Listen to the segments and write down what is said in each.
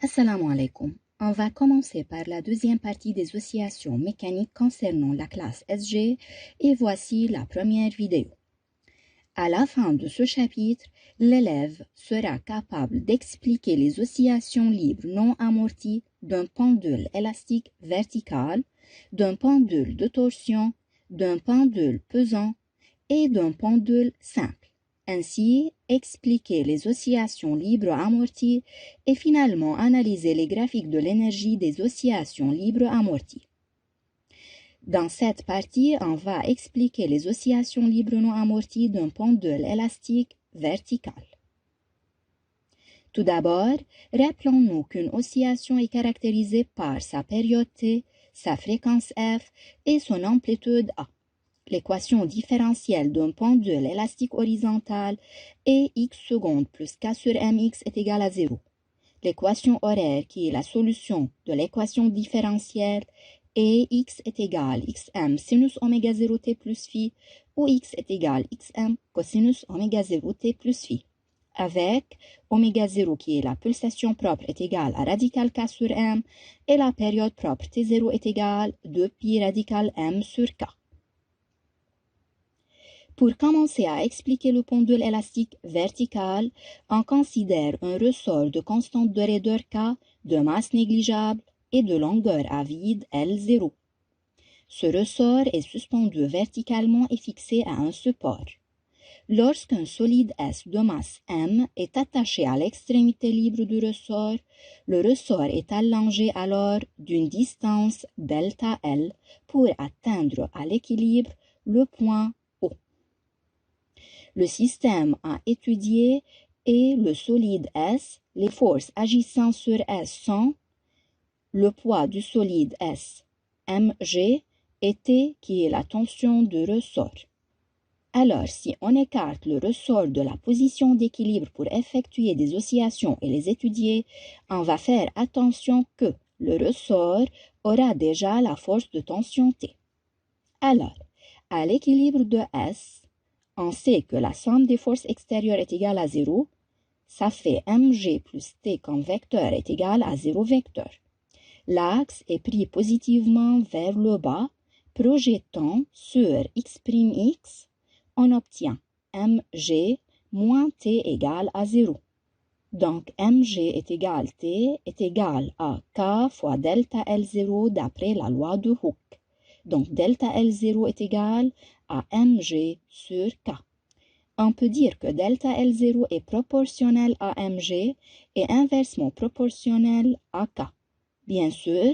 Assalamu alaikum. On va commencer par la deuxième partie des oscillations mécaniques concernant la classe SG et voici la première vidéo. À la fin de ce chapitre, l'élève sera capable d'expliquer les oscillations libres non amorties d'un pendule élastique vertical, d'un pendule de torsion, d'un pendule pesant et d'un pendule simple. Ainsi, expliquer les oscillations libres amorties et finalement analyser les graphiques de l'énergie des oscillations libres amorties. Dans cette partie, on va expliquer les oscillations libres non amorties d'un pendule élastique vertical. Tout d'abord, rappelons-nous qu'une oscillation est caractérisée par sa période T, sa fréquence F et son amplitude A. L'équation différentielle d'un pendule élastique horizontal est x secondes plus k sur mx est égale à 0. L'équation horaire, qui est la solution de l'équation différentielle, est x est égal xm sinus oméga 0 t plus phi ou x est égal xm cosinus oméga 0 t plus phi. Avec oméga 0 qui est la pulsation propre est égale à radical k sur m et la période propre t0 est égale 2 pi radical m sur k. Pour commencer à expliquer le pendule élastique vertical, on considère un ressort de constante de raideur K, de masse négligeable et de longueur à vide L0. Ce ressort est suspendu verticalement et fixé à un support. Lorsqu'un solide S de masse M est attaché à l'extrémité libre du ressort, le ressort est allongé alors d'une distance delta L pour atteindre à l'équilibre le point O. Le système à étudier est le solide S. Les forces agissant sur S sont le poids du solide S, mg, et T qui est la tension du ressort. Alors, si on écarte le ressort de la position d'équilibre pour effectuer des oscillations et les étudier, on va faire attention que le ressort aura déjà la force de tension T. Alors, à l'équilibre de S, on sait que la somme des forces extérieures est égale à 0. Ça fait mg plus t comme vecteur est égal à 0 vecteur. L'axe est pris positivement vers le bas, projetant sur x', on obtient mg moins t égale à 0. Donc mg est égal t est égal à k fois delta L0 d'après la loi de Hooke. Donc delta L0 est égal à mg sur k. On peut dire que delta L0 est proportionnel à mg et inversement proportionnel à k. Bien sûr,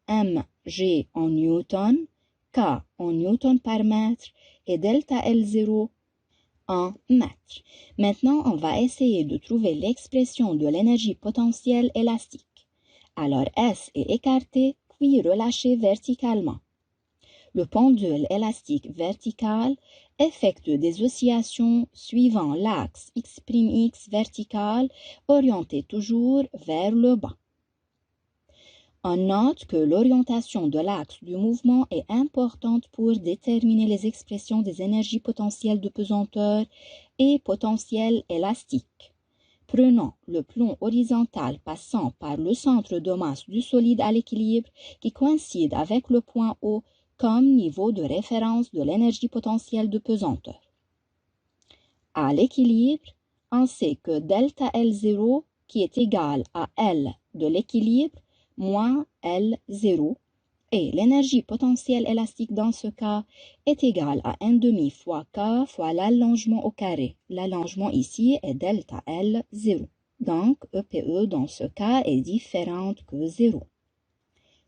mg en newton, k en newton par mètre et delta L0 en mètres. Maintenant, on va essayer de trouver l'expression de l'énergie potentielle élastique. Alors S est écarté puis relâché verticalement. Le pendule élastique vertical effectue des oscillations suivant l'axe x' vertical orienté toujours vers le bas. On note que l'orientation de l'axe du mouvement est importante pour déterminer les expressions des énergies potentielles de pesanteur et potentiel élastique. Prenons le plomb horizontal passant par le centre de masse du solide à l'équilibre qui coïncide avec le point O comme niveau de référence de l'énergie potentielle de pesanteur. À l'équilibre, on sait que delta L0 qui est égal à L de l'équilibre moins L0 et l'énergie potentielle élastique dans ce cas est égale à 1/2 fois K fois l'allongement au carré. L'allongement ici est delta L0. Donc EPE dans ce cas est différente que 0.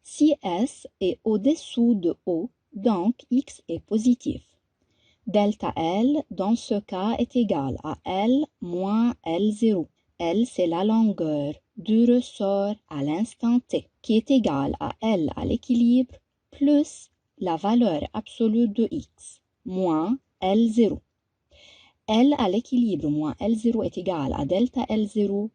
Si S est au-dessous de O, donc X est positif. Delta L dans ce cas est égal à L moins L0. L c'est la longueur du ressort à l'instant T, qui est égale à L à l'équilibre plus la valeur absolue de X, moins L0. L à l'équilibre moins L0 est égal à delta L0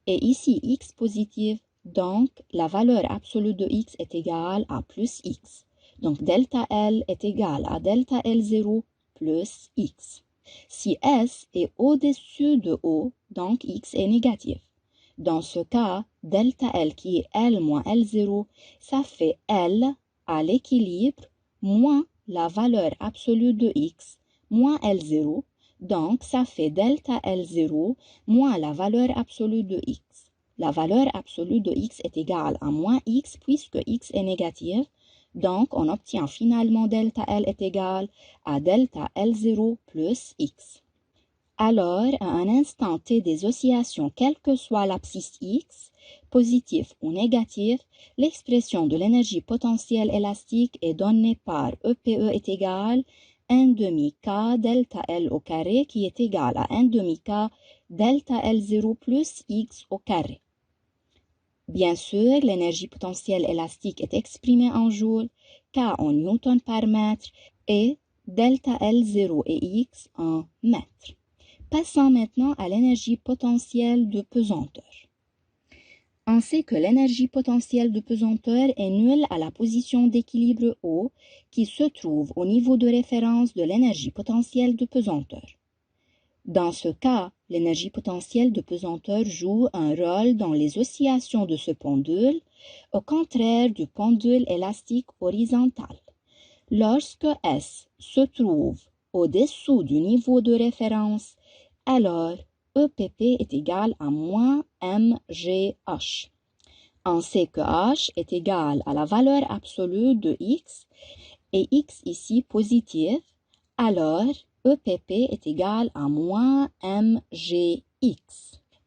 et ici X positif, donc la valeur absolue de X est égale à plus X. Donc delta L est égal à delta L0 plus X. Si S est au-dessus de O, donc X est négatif. Dans ce cas, delta L qui est L moins L0, ça fait L à l'équilibre moins la valeur absolue de X moins L0. Donc, ça fait delta L0 moins la valeur absolue de X. La valeur absolue de X est égale à moins X puisque X est négatif. Donc, on obtient finalement delta L est égal à delta L0 plus X. Alors, à un instant T des oscillations, quelle que soit l'abscisse X, positif ou négatif, l'expression de l'énergie potentielle élastique est donnée par EPE est égal à 1 demi K delta L au carré qui est égal à 1 demi K delta L0 plus X au carré. Bien sûr, l'énergie potentielle élastique est exprimée en joules, K en newton par mètre et delta L0 et X en mètres. Passons maintenant à l'énergie potentielle de pesanteur. On sait que l'énergie potentielle de pesanteur est nulle à la position d'équilibre O qui se trouve au niveau de référence de l'énergie potentielle de pesanteur. Dans ce cas, l'énergie potentielle de pesanteur joue un rôle dans les oscillations de ce pendule, au contraire du pendule élastique horizontal. Lorsque S se trouve au-dessous du niveau de référence, alors EPP est égal à moins mgh. On sait que h est égal à la valeur absolue de x et x ici positif, alors EPP est égal à moins mgx.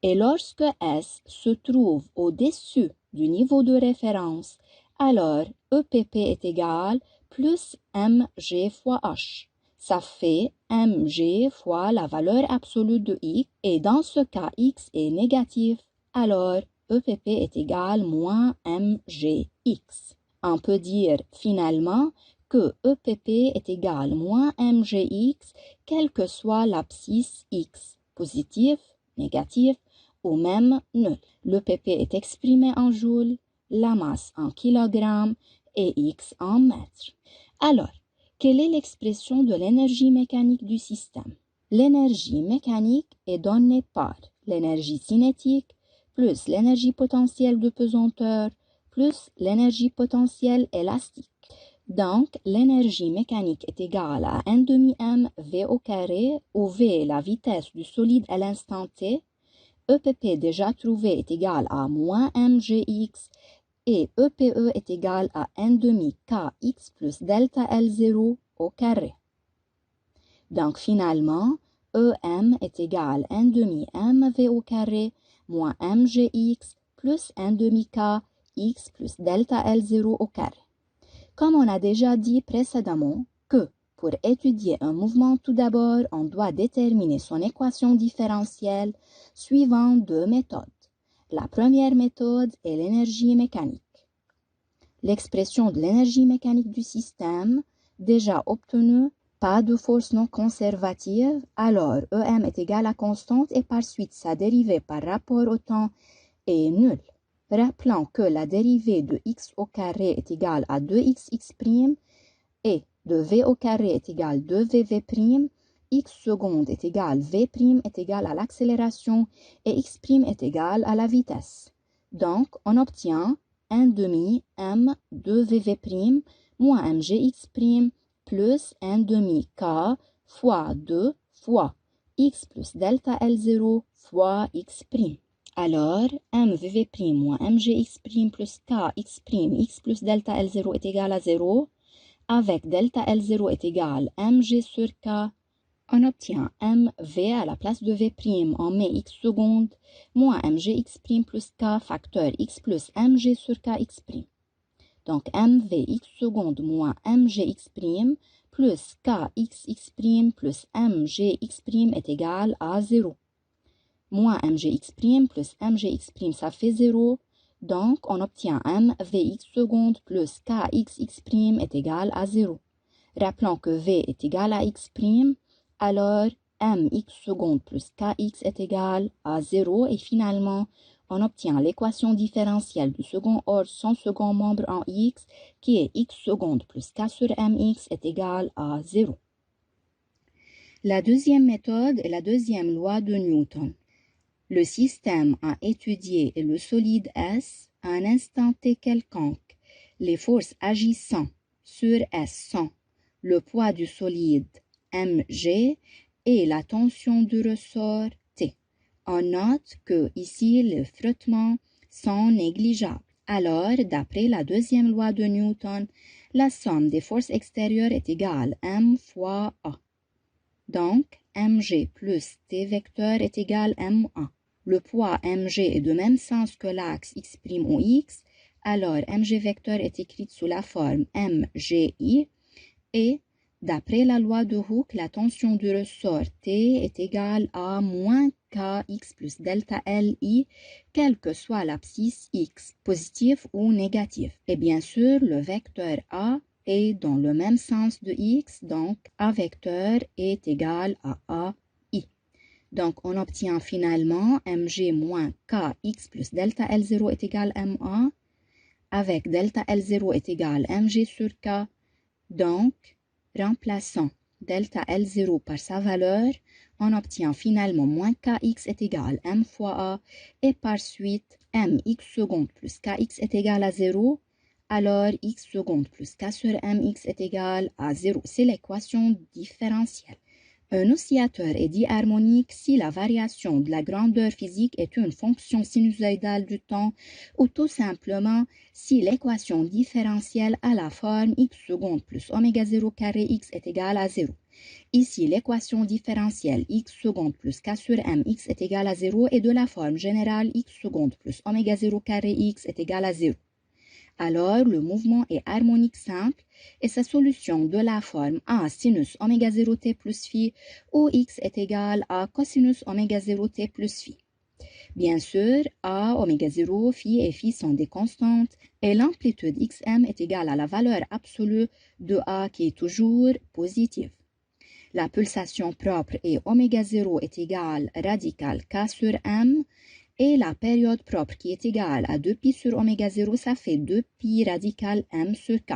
Et lorsque S se trouve au-dessus du niveau de référence, alors EPP est égal plus mg fois h. Ça fait mg fois la valeur absolue de x, et dans ce cas x est négatif, alors EPP est égal moins mgx. On peut dire finalement que EPP est égal moins mgx, quelle que soit l'abscisse x, positif, négatif ou même nul. L'EPP est exprimé en joules, la masse en kilogrammes et x en mètres. Alors, quelle est l'expression de l'énergie mécanique du système? L'énergie mécanique est donnée par l'énergie cinétique plus l'énergie potentielle de pesanteur plus l'énergie potentielle élastique. Donc, l'énergie mécanique est égale à 1 demi m v au carré, où v est la vitesse du solide à l'instant t. EPP déjà trouvé est égal à moins mgx et EPE est égal à 1 demi kx plus delta L0 au carré. Donc finalement, EM est égal à 1 demi mv au carré moins mgx plus 1 demi kx plus delta L0 au carré. Comme on a déjà dit précédemment que pour étudier un mouvement, tout d'abord, on doit déterminer son équation différentielle suivant deux méthodes. La première méthode est l'énergie mécanique. L'expression de l'énergie mécanique du système, déjà obtenue, pas de force non conservative, alors EM est égal à constante et par suite sa dérivée par rapport au temps est nulle. Rappelons que la dérivée de x au carré est égale à 2xx' et de v au carré est égal à 2vv', x seconde est égal à v' est égal à l'accélération et x' est égal à la vitesse. Donc, on obtient 1 demi m 2vv' moins mgx' plus 1 demi k fois 2 fois x plus delta L0 fois x'. Alors, mvv' moins mgx' plus kx', x plus delta L0 est égal à 0. Avec delta L0 est égal à mg sur k, on obtient mv à la place de v', on met x seconde, moins mgx' plus k facteur x plus mg sur kx'. Donc mv x seconde moins mgx' plus kxx' plus mgx' est égal à 0. Moins mgx' plus mgx', ça fait 0. Donc, on obtient mvx seconde plus kxx' est égal à 0. Rappelons que v est égal à x', alors mx seconde plus kx est égal à 0. Et finalement, on obtient l'équation différentielle du second ordre sans second membre en x, qui est x seconde plus k sur mx est égal à 0. La deuxième méthode est la deuxième loi de Newton. Le système à étudier est le solide S à un instant T quelconque. Les forces agissant sur S sont le poids du solide mg et la tension du ressort T. On note que ici les frottements sont négligeables. Alors, d'après la deuxième loi de Newton, la somme des forces extérieures est égale à m fois A. Donc, mg plus T vecteur est égal à ma. Le poids mg est de même sens que l'axe x' ou x, alors mg vecteur est écrit sous la forme mgi et, d'après la loi de Hooke, la tension du ressort T est égale à moins kx plus delta Li, quelle que soit l'abscisse x, positif ou négatif. Et bien sûr, le vecteur A est dans le même sens de x, donc A vecteur est égal à AI. Donc, on obtient finalement mg moins kx plus delta L0 est égal à ma, avec delta L0 est égal à mg sur k. Donc, remplaçant delta L0 par sa valeur, on obtient finalement moins kx est égal à m fois a et par suite mx seconde plus kx est égal à 0, alors x seconde plus k sur mx est égal à 0. C'est l'équation différentielle. Un oscillateur est dit harmonique si la variation de la grandeur physique est une fonction sinusoïdale du temps ou tout simplement si l'équation différentielle a la forme x seconde plus oméga 0 carré x est égal à 0. Ici, l'équation différentielle x seconde plus k sur mx est égal à 0 est de la forme générale x seconde plus oméga 0 carré x est égal à 0. Alors, le mouvement est harmonique simple et sa solution de la forme A sinus oméga 0 t plus phi où x est égal à cosinus oméga 0 t plus phi. Bien sûr, A, oméga 0, phi et phi sont des constantes et l'amplitude xm est égale à la valeur absolue de A qui est toujours positive. La pulsation propre est oméga 0 est égale radical k sur m et la période propre qui est égale à 2pi sur oméga 0, ça fait 2pi radical m sur k.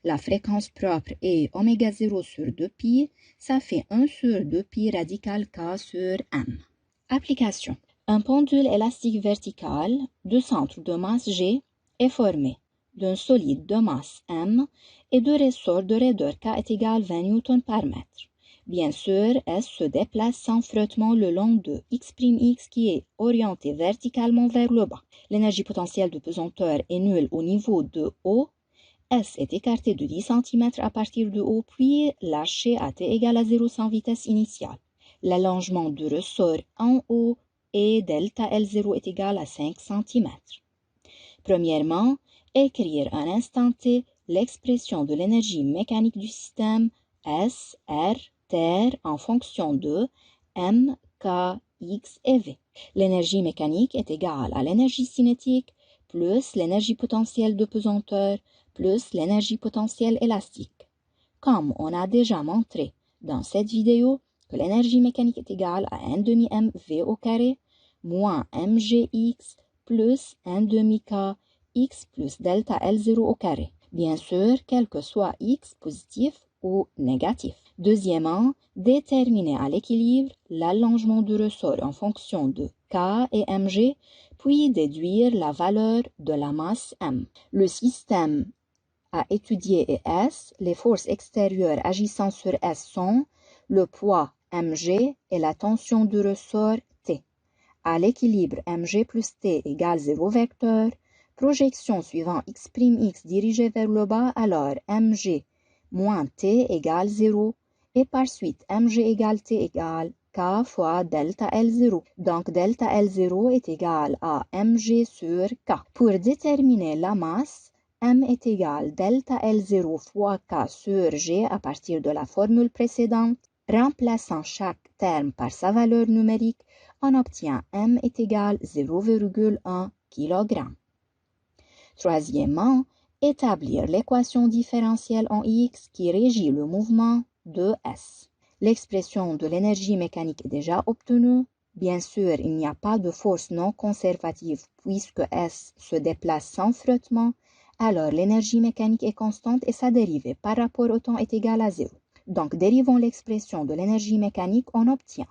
La fréquence propre est oméga 0 sur 2pi, ça fait 1 sur 2pi radical k sur m. Application. Un pendule élastique vertical de centre de masse G est formé d'un solide de masse m et de ressort de raideur k est égal 20 N par mètre. Bien sûr, S se déplace sans frottement le long de x' qui est orienté verticalement vers le bas. L'énergie potentielle de pesanteur est nulle au niveau de O. S est écarté de 10 cm à partir de O, puis lâché à t égale à 0 sans vitesse initiale. L'allongement du ressort en haut et delta L0 est égal à 5 cm. Premièrement, écrire à un instant t l'expression de l'énergie mécanique du système S, R, terre en fonction de M, K, X et V. L'énergie mécanique est égale à l'énergie cinétique plus l'énergie potentielle de pesanteur plus l'énergie potentielle élastique. Comme on a déjà montré dans cette vidéo que l'énergie mécanique est égale à 1 demi mv au carré moins mgx plus 1 demi k x plus delta L0 au carré. Bien sûr, quel que soit x positif ou négatif. Deuxièmement, déterminer à l'équilibre l'allongement du ressort en fonction de K et mg, puis déduire la valeur de la masse m. Le système à étudier est S, les forces extérieures agissant sur S sont le poids mg et la tension du ressort T. À l'équilibre mg plus T égale 0 vecteur, projection suivant x' dirigée vers le bas, alors mg moins t égale 0 et par suite mg égale t égale k fois delta L0. Donc delta L0 est égal à mg sur k. Pour déterminer la masse, m est égal delta L0 fois k sur g à partir de la formule précédente. Remplaçant chaque terme par sa valeur numérique, on obtient m est égal 0,1 kg. Troisièmement, établir l'équation différentielle en x qui régit le mouvement de S. L'expression de l'énergie mécanique est déjà obtenue. Bien sûr, il n'y a pas de force non conservative puisque S se déplace sans frottement, alors l'énergie mécanique est constante et sa dérivée par rapport au temps est égale à 0. Donc, dérivant l'expression de l'énergie mécanique, on obtient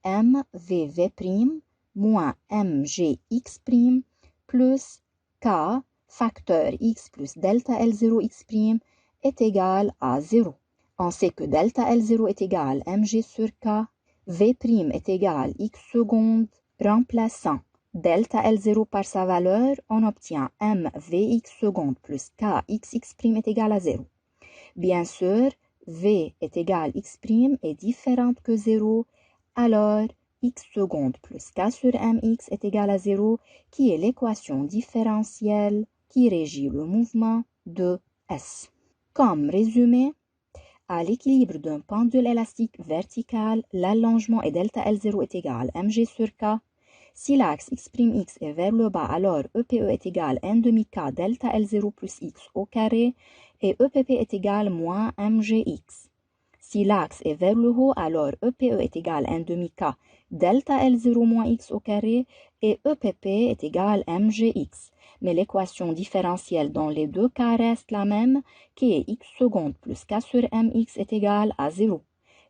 mvv' moins mgx' plus k facteur x plus delta L0 x' est égal à 0. On sait que delta L0 est égal à mg sur k, v' est égal à x seconde. Remplaçant delta L0 par sa valeur, on obtient mvx seconde plus kxx' est égal à 0. Bien sûr, v est égal à x' est différente que 0, alors x seconde plus k sur mx est égal à 0, qui est l'équation différentielle qui régit le mouvement de S. Comme résumé, à l'équilibre d'un pendule élastique vertical, l'allongement et delta L0 est égal à mg sur k. Si l'axe x' est vers le bas, alors EPE est égal à 1 demi k delta L0 plus x au carré et EPP est égal à moins mgx. Si l'axe est vers le haut, alors EPE est égal à 1 demi k delta L0 moins x au carré et EPP est égal à mgx. Mais l'équation différentielle dans les deux cas reste la même, qui est x seconde plus k sur mx est égal à 0.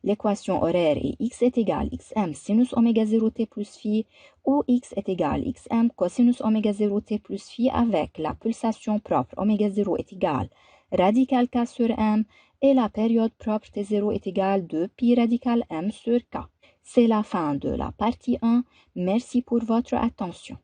L'équation horaire est x est égal à xm sinus oméga 0 t plus phi ou x est égal à xm cosinus oméga 0 t plus phi avec la pulsation propre oméga 0 est égal à radical k sur m et la période propre t0 est égale à 2 pi radical m sur k. C'est la fin de la partie 1. Merci pour votre attention.